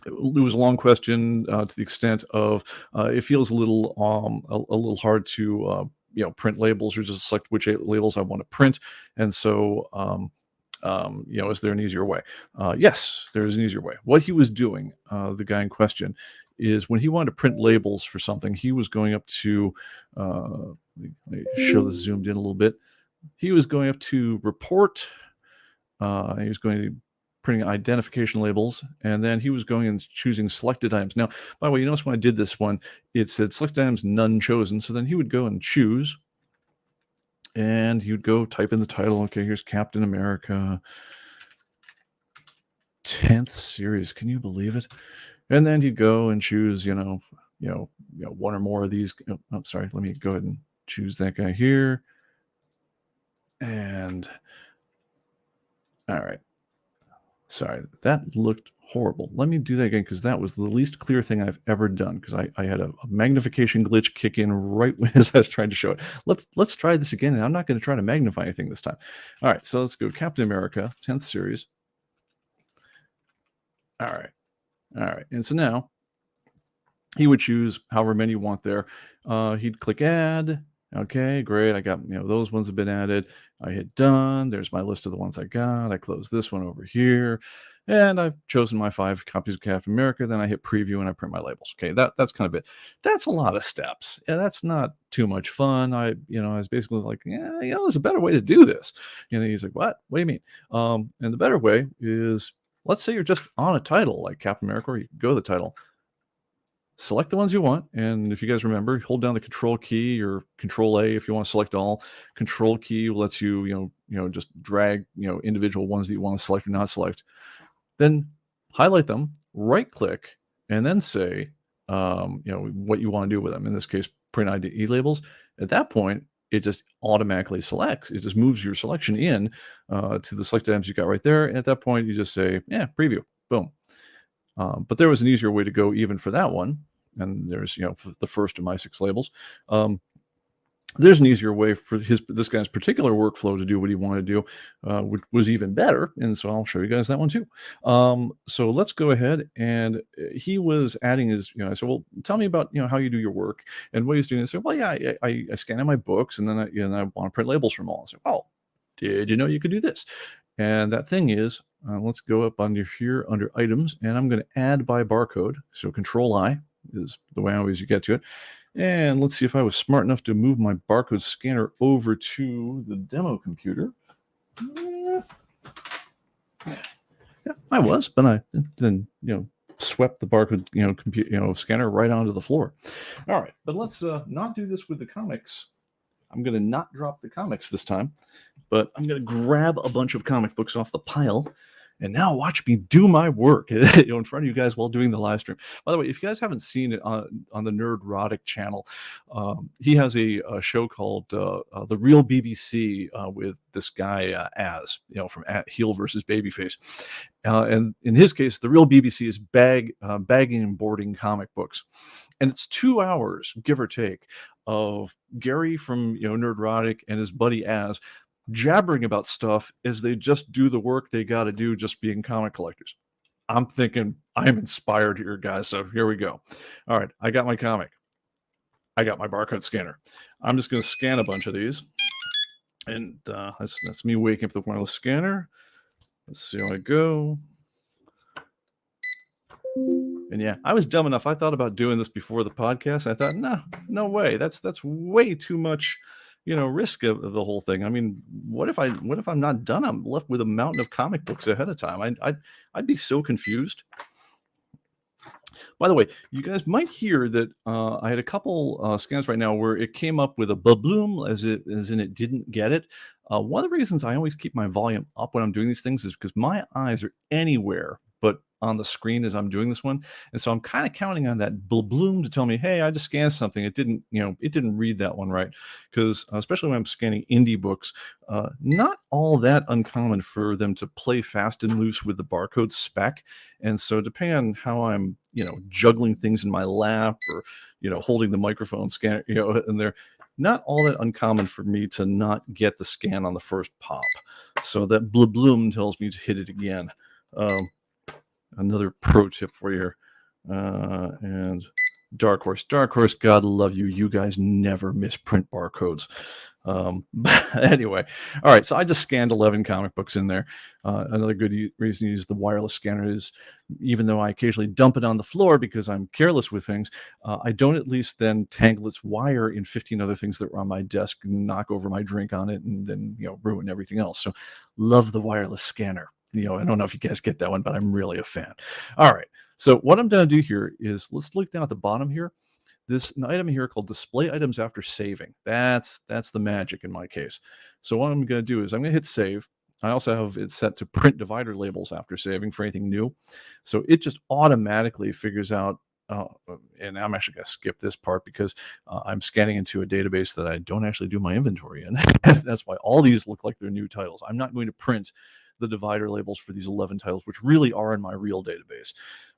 It was a long question to the extent of it feels a little hard to print labels or just select which labels I want to print, and so is there an easier way? Yes, there is an easier way. What he was doing, the guy in question, is when he wanted to print labels for something, he was going up to let me show this zoomed in a little bit. He was going up to report. He was going to printing identification labels, and then he was going and choosing selected items. Now, by the way, you notice when I did this one, it said selected items, none chosen. So then he would go and choose, and he would go type in the title. Okay, here's Captain America 10th series. Can you believe it? And then he'd go and choose, one or more of these. Oh, sorry. Let me go ahead and choose that guy here. And all right. Sorry, that looked horrible. Let me do that again because that was the least clear thing I've ever done because I had a magnification glitch kick in right as I was trying to show it. Let's try this again, and I'm not going to try to magnify anything this time. All right, so let's go Captain America, 10th series. All right, and so now he would choose however many you want there. He'd click add. Okay, great. I got, those ones have been added. I hit done. There's my list of the ones I got. I close this one over here. And I've chosen my 5 copies of Captain America. Then I hit preview and I print my labels. Okay, that's kind of it. That's a lot of steps. Yeah, that's not too much fun. I was basically like, there's a better way to do this. He's like, what? What do you mean? And the better way is, let's say you're just on a title like Captain America, or you can go to the title. Select the ones you want, and if you guys remember, hold down the Control key or Control A if you want to select all. Control key lets you, just drag, individual ones that you want to select or not select. Then highlight them, right-click, and then say, what you want to do with them. In this case, print ID labels. At that point, it just automatically selects. It just moves your selection in to the selected items you got right there. And at that point, you just say, preview, boom. But there was an easier way to go even for that one. And there's, the first of my 6 labels. There's an easier way for this guy's particular workflow to do what he wanted to do, which was even better. And so I'll show you guys that one too. So let's go ahead. And he was adding his, I said, well, tell me about, how you do your work. And what he's doing is, say, well, yeah, I scan in my books and then I want to print labels from all. I said, oh, did you know you could do this? And that thing is, let's go up under here under items, and I'm going to add by barcode. So Control I is the way I always get to it. And let's see if I was smart enough to move my barcode scanner over to the demo computer. Yeah, I was, but I then swept the barcode scanner right onto the floor. All right, but let's not do this with the comics. I'm going to not drop the comics this time, but I'm going to grab a bunch of comic books off the pile and now watch me do my work in front of you guys while doing the live stream. By the way, if you guys haven't seen it on the Nerdrotic channel, he has a show called The Real BBC with this guy Az, from Heel versus Babyface. And in his case, The Real BBC is bagging and boarding comic books. And it's 2 hours, give or take, of Gary from Nerdrotic and his buddy Az jabbering about stuff as they just do the work they got to do just being comic collectors. I'm thinking I'm inspired here, guys. So here we go. All right, I got my comic. I got my barcode scanner. I'm just going to scan a bunch of these. And that's me waking up the wireless scanner. Let's see how I go. And yeah, I was dumb enough. I thought about doing this before the podcast. I thought, no way. That's way too much, risk of the whole thing. I mean, what if I'm not done? I'm left with a mountain of comic books ahead of time. I'd be so confused. By the way, you guys might hear that I had a couple scans right now where it came up with a babloom as in it didn't get it. One of the reasons I always keep my volume up when I'm doing these things is because my eyes are anywhere but on the screen as I'm doing this one. And so I'm kind of counting on that bloom to tell me, hey, I just scanned something. It didn't read that one right. Because especially when I'm scanning indie books, not all that uncommon for them to play fast and loose with the barcode spec. And so depending on how I'm, juggling things in my lap or, holding the microphone scanner, and they're not all that uncommon for me to not get the scan on the first pop. So that bloom tells me to hit it again. Another pro tip for you. And Dark Horse, God love you. You guys never misprint barcodes. But anyway, all right. So I just scanned 11 comic books in there. Another good reason to use the wireless scanner is, even though I occasionally dump it on the floor because I'm careless with things, I don't at least then tangle its wire in 15 other things that were on my desk and knock over my drink on it and then, ruin everything else. So love the wireless scanner. I don't know if you guys get that one, but I'm really a fan. All right. So what I'm going to do here is, let's look down at the bottom here. This an item here called display items after saving. That's the magic in my case. So what I'm going to do is I'm going to hit save. I also have it set to print divider labels after saving for anything new. So it just automatically figures out, and I'm actually going to skip this part because I'm scanning into a database that I don't actually do my inventory in. That's why all these look like they're new titles. I'm not going to print the divider labels for these 11 titles, which really are in my real database.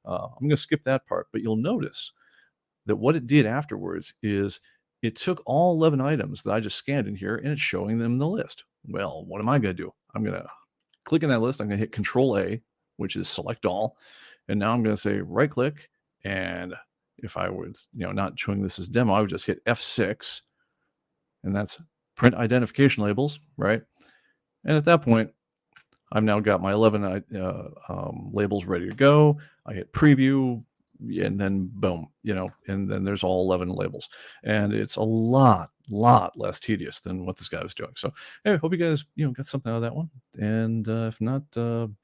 I'm going to skip that part, but you'll notice that what it did afterwards is it took all 11 items that I just scanned in here and it's showing them in the list. Well, what am I going to do? I'm going to click in that list. I'm going to hit Control A, which is select all. And now I'm going to say right click. And if I was, not showing this as demo, I would just hit F6, and that's print identification labels, right? And at that point, I've now got my 11 labels ready to go. I hit preview, and then boom, and then there's all 11 labels. And it's a lot less tedious than what this guy was doing. So anyway, hope you guys, got something out of that one. And if not,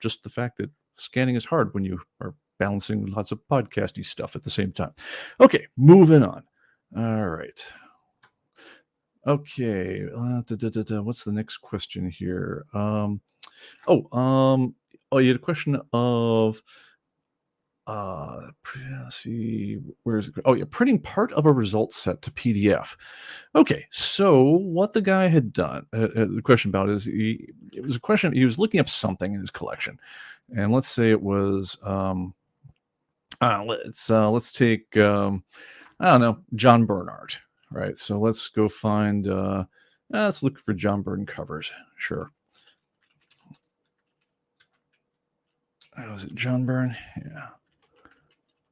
just the fact that scanning is hard when you are balancing lots of podcasty stuff at the same time. Okay, moving on. All right. Okay, what's the next question here? You had a question of, let's see, where is it? Oh, yeah, printing part of a result set to PDF. Okay, so what the guy had done, the question about is, it was a question, he was looking up something in his collection, and let's say it was, let's take, I don't know, John Byrne art, right? So let's go find, let's look for John Byrne covers, sure. Was it John Byrne? Yeah.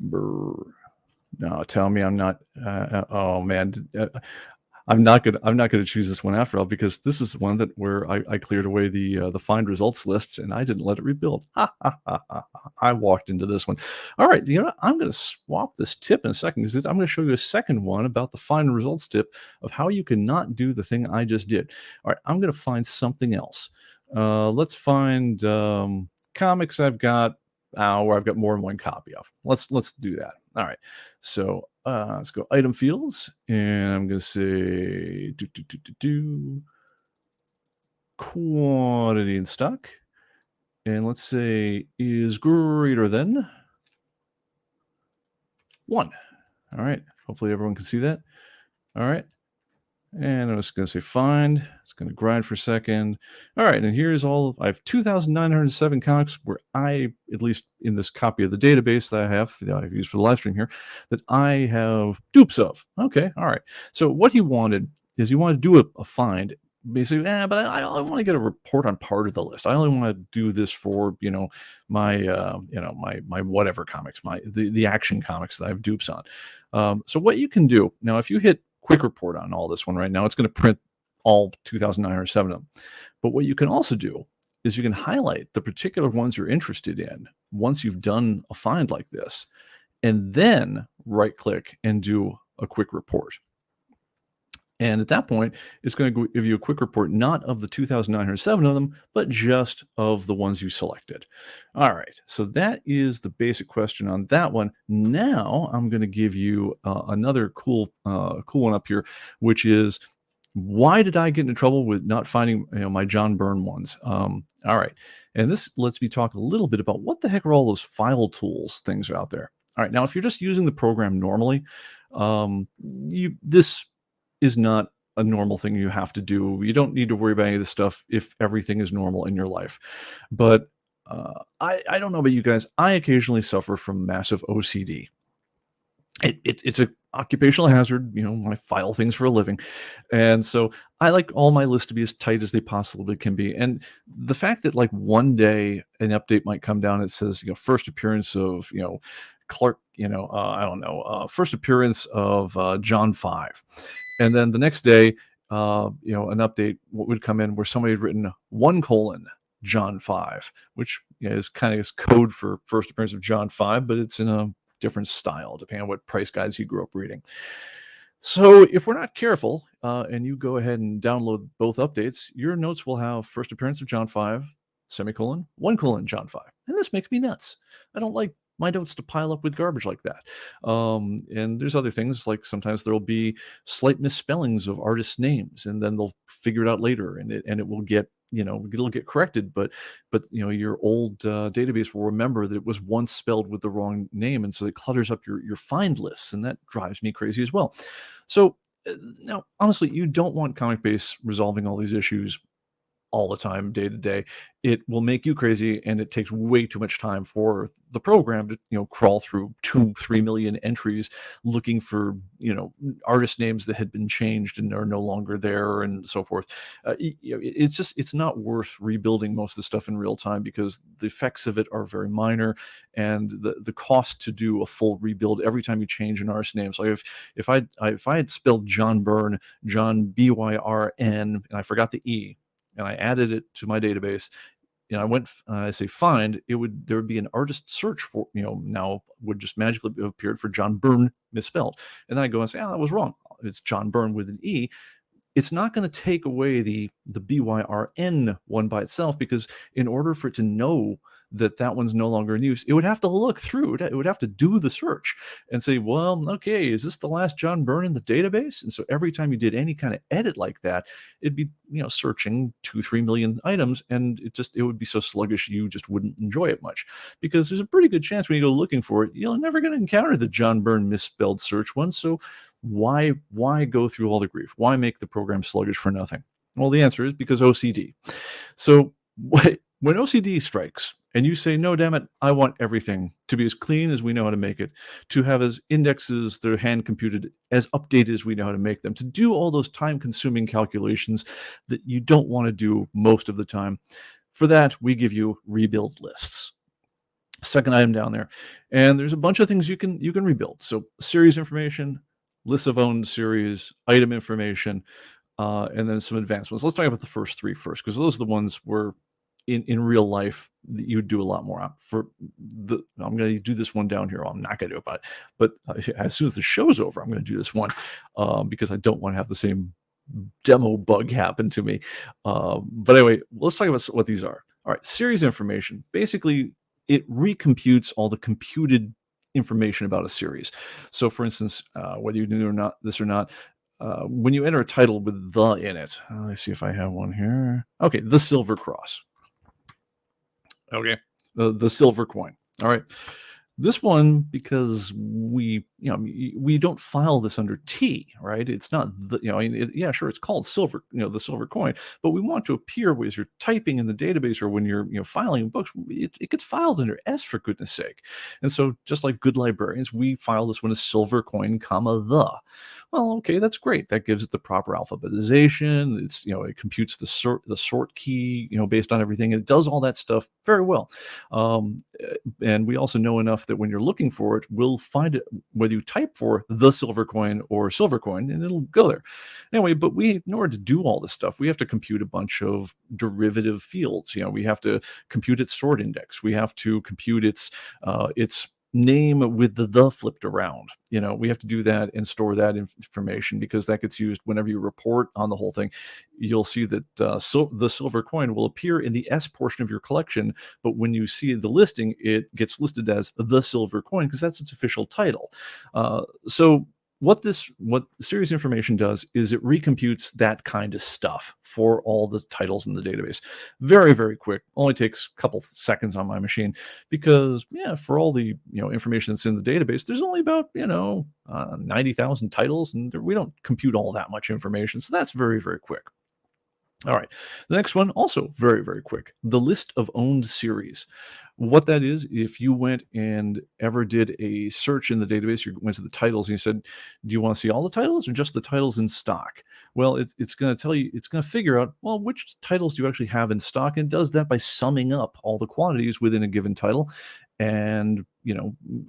No, tell me I'm not. Oh man, I'm not gonna choose this one after all, because this is one where I cleared away the find results lists and I didn't let it rebuild. I walked into this one. All right, I'm gonna swap this tip in a second, because I'm gonna show you a second one about the find results tip of how you cannot do the thing I just did. All right, I'm gonna find something else. Let's find comics I've got where I've got more than one copy of. Let's do that. All right, so let's go item fields, and I'm going to say quantity in stock, and let's say is greater than 1. All right, hopefully everyone can see that. All right, and I'm just going to say find. It's going to grind for a second. All right, and here's I have 2,907 comics where at least in this copy of the database that I have, that I've used for the live stream here, that I have dupes of. Okay, all right. So what he wanted is, he wanted to do a find. Basically, but I only want to get a report on part of the list. I only want to do this for, my, my whatever comics, the action comics that I have dupes on. So what you can do now, if you hit quick report on all this one right now, it's going to print all 2,907 of them. But what you can also do is you can highlight the particular ones you're interested in once you've done a find like this, and then right click and do a quick report. And at that point, it's going to give you a quick report, not of the 2,907 of them, but just of the ones you selected. All right, so that is the basic question on that one. Now I'm going to give you another cool one up here, which is, why did I get into trouble with not finding my John Byrne ones? All right, and this lets me talk a little bit about what the heck are all those file tools things out there. All right, now if you're just using the program normally, this is not a normal thing you have to do. You don't need to worry about any of this stuff if everything is normal in your life. But I don't know about you guys. I occasionally suffer from massive OCD. It's an occupational hazard. I file things for a living. And so I like all my lists to be as tight as they possibly can be. And the fact that like one day an update might come down, it says, first appearance of, Clark, I don't know, first appearance of John 5. And then the next day, an update would come in where somebody had written 1: John 5, which is kind of code for first appearance of John 5, but it's in a different style depending on what price guides you grew up reading. So if we're not careful, and you go ahead and download both updates, your notes will have first appearance of John 5, semicolon, 1: John 5. And this makes me nuts. I don't like my notes to pile up with garbage like that. And there's other things, like sometimes there'll be slight misspellings of artists' names, and then they'll figure it out later, and it will get, it'll get corrected, but your old database will remember that it was once spelled with the wrong name, and so it clutters up your find lists, and that drives me crazy as well. So now, honestly, you don't want ComicBase resolving all these issues all the time, day to day, it will make you crazy, and it takes way too much time for the program to, crawl through 2-3 million entries looking for, artist names that had been changed and are no longer there, and so forth. It's not worth rebuilding most of the stuff in real time, because the effects of it are very minor, and the cost to do a full rebuild every time you change an artist name. So if I had spelled John Byrne, John Byrn, and I forgot the E, and I added it to my database, and I went, I say find, there would be an artist search for, now would just magically have appeared for John Byrne misspelled. And then I go and say, that was wrong. It's John Byrne with an E. It's not going to take away the BYRN one by itself, because in order for it to know that that one's no longer in use, it would have to look through it. It would have to do the search and say, well, okay, is this the last John Byrne in the database? And so every time you did any kind of edit like that, it'd be, searching 2-3 million items, and it would be so sluggish you just wouldn't enjoy it much, because there's a pretty good chance when you go looking for it, you're never going to encounter the John Byrne misspelled search one. So why go through all the grief? Why make the program sluggish for nothing? Well, the answer is because OCD. So when OCD strikes and you say, no, damn it, I want everything to be as clean as we know how to make it, to have as indexes that are hand computed, as updated as we know how to make them, to do all those time consuming calculations that you don't want to do most of the time, for that, we give you rebuild lists. Second item down there. And there's a bunch of things you can rebuild. So series information, lists of owned series, item information, and then some advanced ones. Let's talk about the first three first, because those are the ones where in real life you would do a lot more. I'm going to do this one down here. I'm not going to do it, but as soon as the show's over, I'm going to do this one, because I don't want to have the same demo bug happen to me. But anyway, let's talk about what these are. All right, series information. Basically, it recomputes all the computed information about a series. So, for instance, whether you knew this or not, when you enter a title with "the" in it, let's see if I have one here. Okay, the Silver Cross. Okay, the silver coin. All right. This one, because we don't file this under T, right? It's not yeah, sure, it's called silver, the silver coin, but we want to appear as you're typing in the database, or when you're filing books, it gets filed under S, for goodness sake. And so, just like good librarians, we file this one as silver coin, comma, the. Well, okay, that's great. That gives it the proper alphabetization. It's it computes the sort key, based on everything. It does all that stuff very well. And we also know enough that when you're looking for it, we'll find it whether you type for the silver coin or silver coin, and it'll go there. Anyway, but in order to do all this stuff, we have to compute a bunch of derivative fields. We have to compute its sort index. We have to compute its name with the flipped around. We have to do that and store that information, because that gets used whenever you report on the whole thing. You'll see that the silver coin will appear in the S portion of your collection, but when you see the listing, it gets listed as the silver coin, because that's its official title. So what series information does is it recomputes that kind of stuff for all the titles in the database. Very, very quick. Only takes a couple seconds on my machine, because for all the information that's in the database, there's only about 90,000 titles, and we don't compute all that much information. So that's very, very quick. All right. The next one, also very, very quick. The list of owned series. What that is, if you went and ever did a search in the database, you went to the titles and you said, do you want to see all the titles or just the titles in stock? Well, it's going to tell you, it's going to figure out, well, which titles do you actually have in stock? And it does that by summing up all the quantities within a given title, and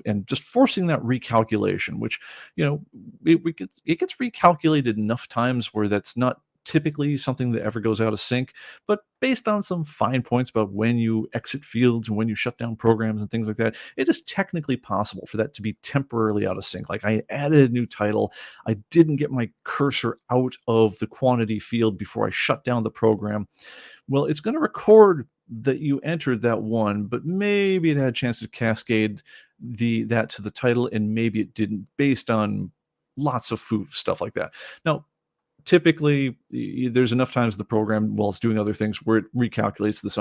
and just forcing that recalculation, which it gets recalculated enough times where that's not typically something that ever goes out of sync, but based on some fine points about when you exit fields and when you shut down programs and things like that, it is technically possible for that to be temporarily out of sync. Like, I added a new title, I didn't get my cursor out of the quantity field before I shut down the program. Well, it's going to record that you entered that one, but maybe it had a chance to cascade that to the title, and maybe it didn't, based on lots of stuff like that. Now, typically, there's enough times the program, while it's doing other things, where it recalculates this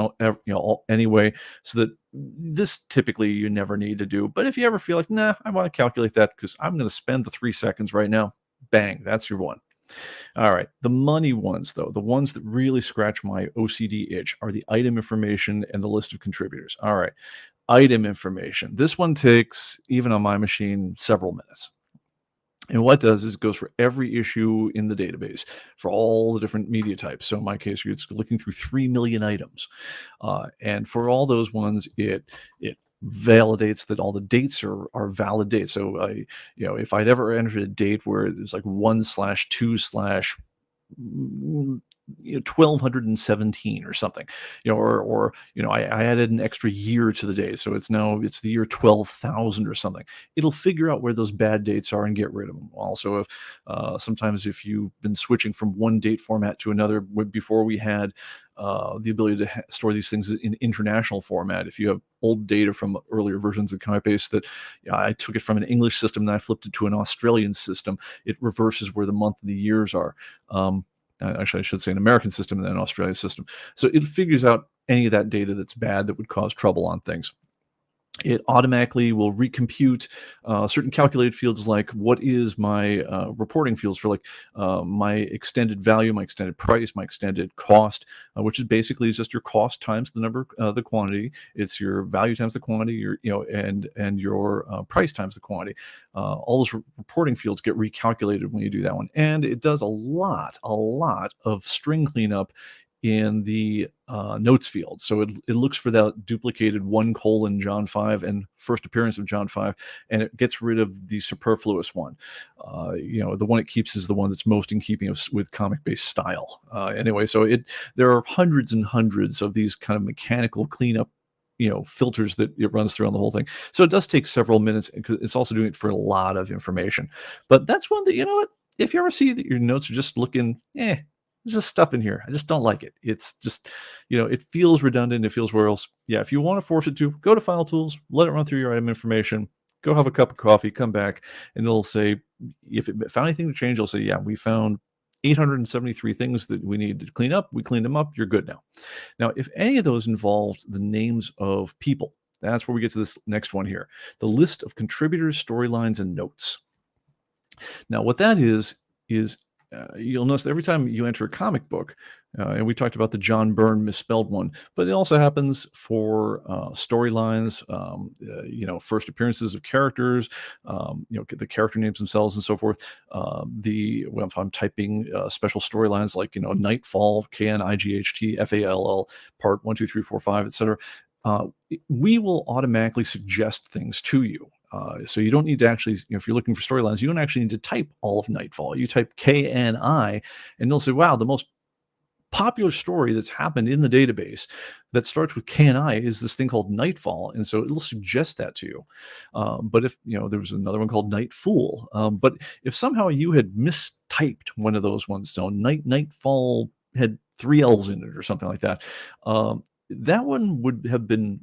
anyway, so that this typically you never need to do. But if you ever feel like, nah, I want to calculate that because I'm going to spend the 3 seconds right now, bang, that's your one. All right. The money ones, though, the ones that really scratch my OCD itch are the item information and the list of contributors. All right. Item information. This one takes, even on my machine, several minutes. And what it does is it goes for every issue in the database for all the different media types. So in my case, it's looking through 3 million items. And for all those ones, it validates that all the dates are valid dates. So if I'd ever entered a date where it's like 1/2/ 1217 or something, or I added an extra year to the day, so it's the year 12,000 or something. It'll figure out where those bad dates are and get rid of them. Also, if sometimes if you've been switching from one date format to another, before we had the ability to store these things in international format. If you have old data from earlier versions of ComicBase that I took it from an English system, then I flipped it to an Australian system, it reverses where the month and the years are. Actually, I should say an American system and then an Australian system. So it figures out any of that data that's bad that would cause trouble on things. It automatically will recompute certain calculated fields, like what is my reporting fields for, like my extended value, my extended price, my extended cost, which is basically just your cost times the number, the quantity. It's your value times the quantity, and your price times the quantity. All those reporting fields get recalculated when you do that one, and it does a lot of string cleanup in the notes field. So it looks for that duplicated 1: John 5 and first appearance of John 5, and it gets rid of the superfluous one. The one it keeps is the one that's most in keeping with ComicBase style. Anyway, so there are hundreds and hundreds of these kind of mechanical cleanup filters that it runs through on the whole thing. So it does take several minutes, because it's also doing it for a lot of information. But that's one that, if you ever see that your notes are just looking, there's just stuff in here, I just don't like it. It's just, it feels redundant. It feels where else. Yeah, if you want to force it to, go to File Tools, let it run through your item information, go have a cup of coffee, come back, and it'll say, if it found anything to change, it'll say, yeah, we found 873 things that we need to clean up. We cleaned them up. You're good now. Now, if any of those involved the names of people, that's where we get to this next one here, the list of contributors, storylines, and notes. Now, what that is you'll notice that every time you enter a comic book, and we talked about the John Byrne misspelled one, but it also happens for storylines, first appearances of characters, the character names themselves and so forth. If I'm typing special storylines like, Nightfall, KNIGHT, part 1, 2, 3, 4, 5, etc., we will automatically suggest things to you. So you don't need to actually, if you're looking for storylines, you don't actually need to type all of Nightfall. You type KNI, and they'll say, wow, the most popular story that's happened in the database that starts with KNI is this thing called Nightfall. And so it'll suggest that to you. But if, there was another one called Night Fool. But if somehow you had mistyped one of those ones, so Nightfall had 3 L's in it or something like that, that one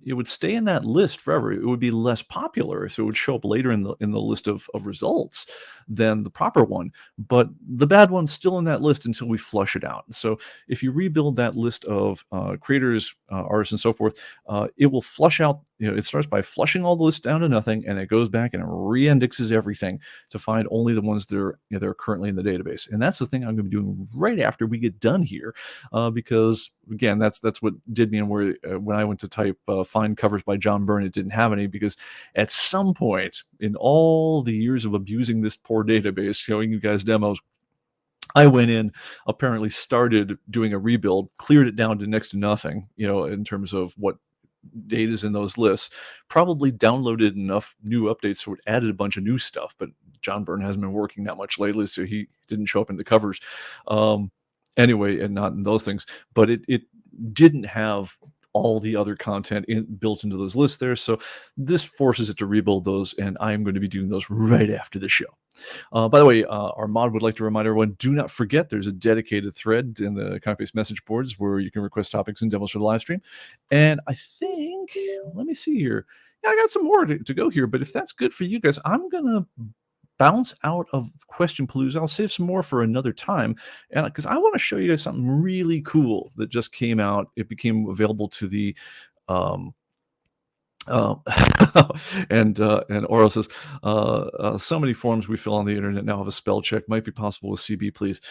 it would stay in that list forever. It would be less popular, so it would show up later in the list of results than the proper one. But the bad one's still in that list until we flush it out. So if you rebuild that list of creators, artists, and so forth, it will flush out. It starts by flushing all the lists down to nothing, and it goes back and it re-indexes everything to find only the ones that are currently in the database. And that's the thing I'm going to be doing right after we get done here, because again, that's what did me. And when I went to type find covers by John Byrne, it didn't have any, because at some point in all the years of abusing this poor database, showing you guys demos, I went in, apparently started doing a rebuild, cleared it down to next to nothing, in terms of what data is in those lists, probably downloaded enough new updates so it added a bunch of new stuff. But John Byrne hasn't been working that much lately, so he didn't show up in the covers. Anyway, and not in those things, but it didn't have all the other content built into those lists there. So this forces it to rebuild those, and I'm going to be doing those right after the show. By the way, our mod would like to remind everyone, do not forget there's a dedicated thread in the ComicBase message boards where you can request topics and demos for the live stream. And I think, let me see here. Yeah, I got some more to go here, but if that's good for you guys, I'm going to bounce out of Question-Palooza. I'll save some more for another time, and because I want to show you guys something really cool that just came out. It became available to the Uh, and Oro says, so many forms we fill on the internet now have a spell check. Might be possible with CB, please.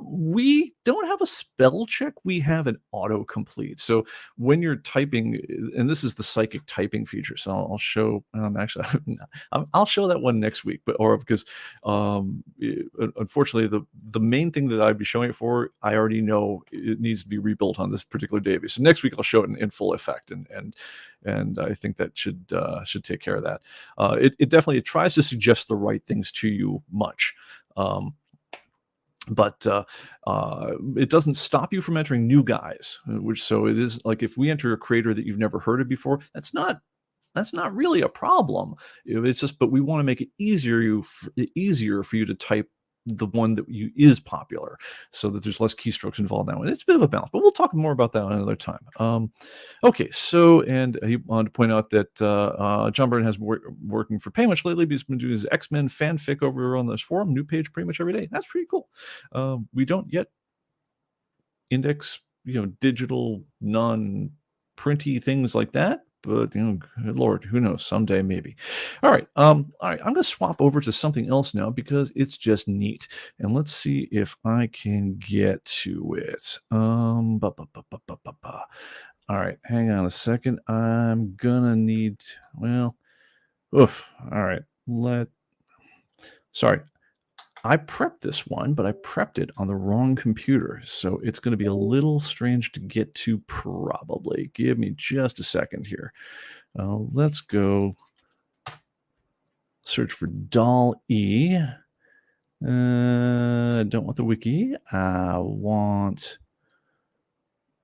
We don't have a spell check. We have an autocomplete. So when you're typing, and this is the psychic typing feature. So I'll show. Actually, I'll show that one next week. But or because unfortunately, the main thing that I'd be showing it for, I already know it needs to be rebuilt on this particular database. So next week I'll show it in full effect, and I think that should take care of that. It definitely tries to suggest the right things to you much. But it doesn't stop you from entering new guys, which so it is like if we enter a creator that you've never heard of before, that's not really a problem. It's just, but we want to make it easier for you to type the one that is popular, so that there's less keystrokes involved in that one. It's a bit of a balance, but we'll talk more about that another time. Okay, so, and he wanted to point out that John Byrne has been working for Paymutch lately, but he's been doing his X-Men fanfic over on this forum, new page pretty much every day. That's pretty cool. We don't yet index, digital, non-printy things like that, but good Lord, who knows? Someday, maybe. All right. I'm going to swap over to something else now because it's just neat. And let's see if I can get to it. All right, hang on a second. I'm gonna need. Well, oof. All right. Sorry. I prepped this one, but I prepped it on the wrong computer, so it's going to be a little strange to get to probably. Give me just a second here. Let's go search for doll E. I don't want the wiki. I want.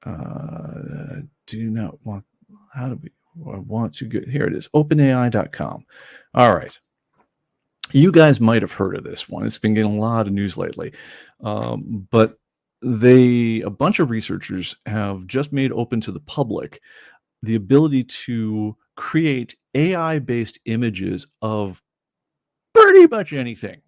Do not want. How do we? I want to get here. It is OpenAI.com. All right. You guys might have heard of this one. It's been getting a lot of news lately. But a bunch of researchers have just made open to the public the ability to create AI-based images of pretty much anything,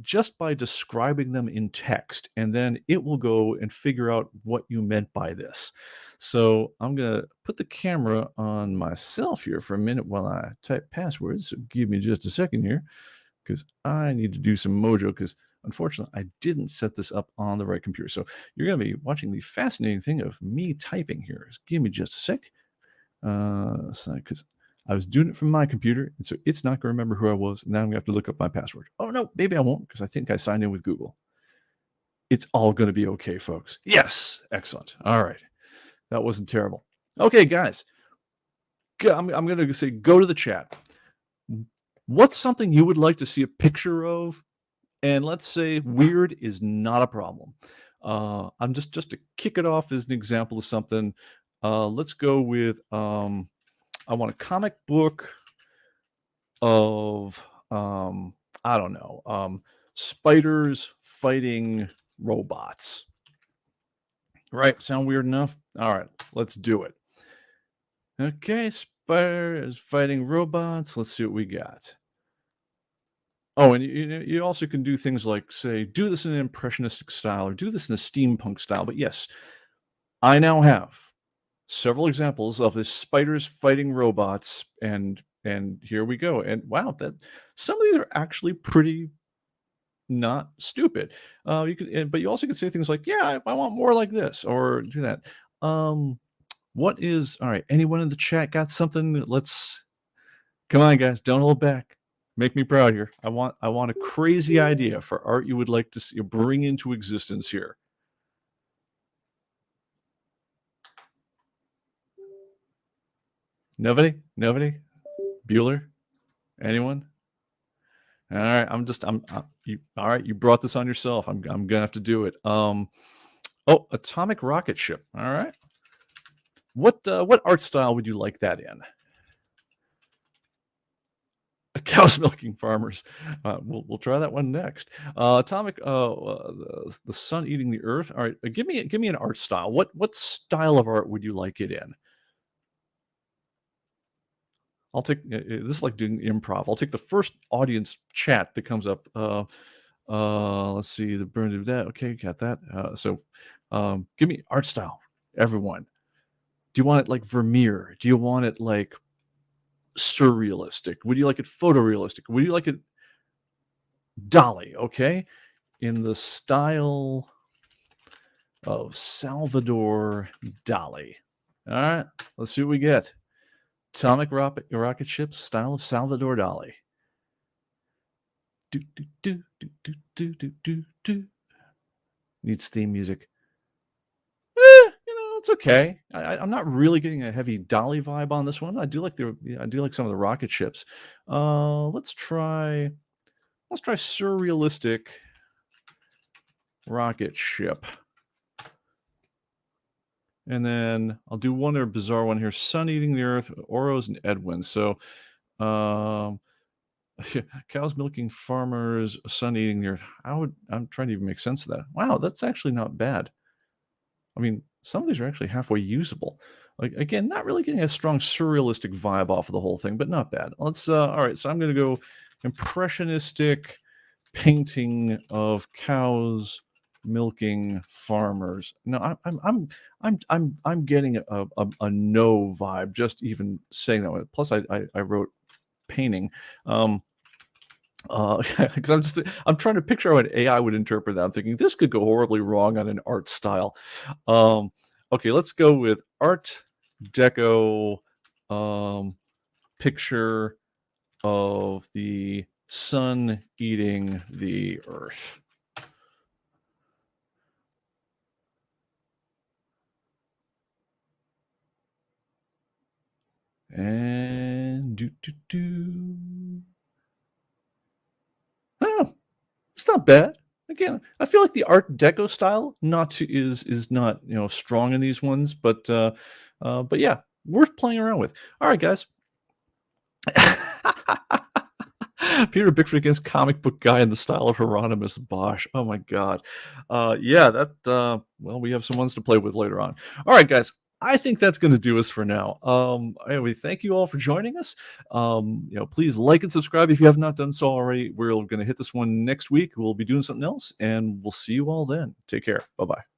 just by describing them in text, and then it will go and figure out what you meant by this. So I'm going to put the camera on myself here for a minute while I type passwords. So give me just a second here, because I need to do some mojo, because unfortunately I didn't set this up on the right computer. So you're going to be watching the fascinating thing of me typing here. So give me just a sec. Because I was doing it from my computer, and so it's not going to remember who I was. Now I'm going to have to look up my password. Oh, no, maybe I won't, because I think I signed in with Google. It's all going to be okay, folks. Yes. Excellent. All right. That wasn't terrible. Okay, guys. I'm going to say go to the chat. What's something you would like to see a picture of? And let's say weird is not a problem. I'm just to kick it off as an example of something. Let's go with I want a comic book of I don't know, spiders fighting robots. Right? Sound weird enough? All right, let's do it. Okay, spiders fighting robots. Let's see what we got. Oh, and you also can do things like, say, do this in an impressionistic style or do this in a steampunk style. But yes, I now have several examples of his spiders fighting robots, and here we go. And wow, that some of these are actually pretty not stupid. You could, but you also can say things like, "Yeah, I want more like this," or do that. What is all right? Anyone in the chat got something? Let's come on, guys. Don't hold back. Make me proud here. I want a crazy idea for art you would like to see, bring into existence here. Nobody? Bueller? Anyone? All right, you, all right, you brought this on yourself. I'm gonna have to do it. Oh, atomic rocket ship. All right. What art style would you like that in? Cows milking farmers. We'll try that one next. Atomic. The sun eating the earth. All right. Give me an art style. What style of art would you like it in? I'll take this is like doing improv. I'll take the first audience chat that comes up. Let's see the burn of that. Okay, got that. So give me art style, everyone. Do you want it like Vermeer? Do you want it like surrealistic? Would you like it photorealistic? Would you like it Dolly? Okay, in the style of Salvador Dali. All right, let's see what we get. Atomic rocket ship style of Salvador Dali. Do, do, do, do, do, do, do, do, do. Needs theme music. It's okay. I'm not really getting a heavy Dolly vibe on this one. I do like some of the rocket ships. Let's try surrealistic rocket ship. And then I'll do one other bizarre one here. Sun eating the earth, Oros and Edwin. So cows milking farmers, sun eating the earth. I'm trying to even make sense of that. Wow, that's actually not bad. I mean, some of these are actually halfway usable. Like, again, not really getting a strong surrealistic vibe off of the whole thing, but not bad. Let's all right, so I'm gonna go impressionistic painting of cows milking farmers. No, I'm getting a no vibe just even saying that one. Plus I wrote painting. Because I'm trying to picture how an AI would interpret that. I'm thinking this could go horribly wrong on an art style. Okay, let's go with Art Deco picture of the sun eating the earth. And oh, it's not bad. Again, I feel like the Art Deco style is not strong in these ones, but yeah, worth playing around with. All right, guys. Peter Bickford against comic book guy in the style of Hieronymus Bosch. Oh my god. Yeah, well, we have some ones to play with later on. All right, guys. I think that's going to do us for now. Anyway, thank you all for joining us. Please like and subscribe if you have not done so already. We're going to hit this one next week. We'll be doing something else, and we'll see you all then. Take care. Bye-bye.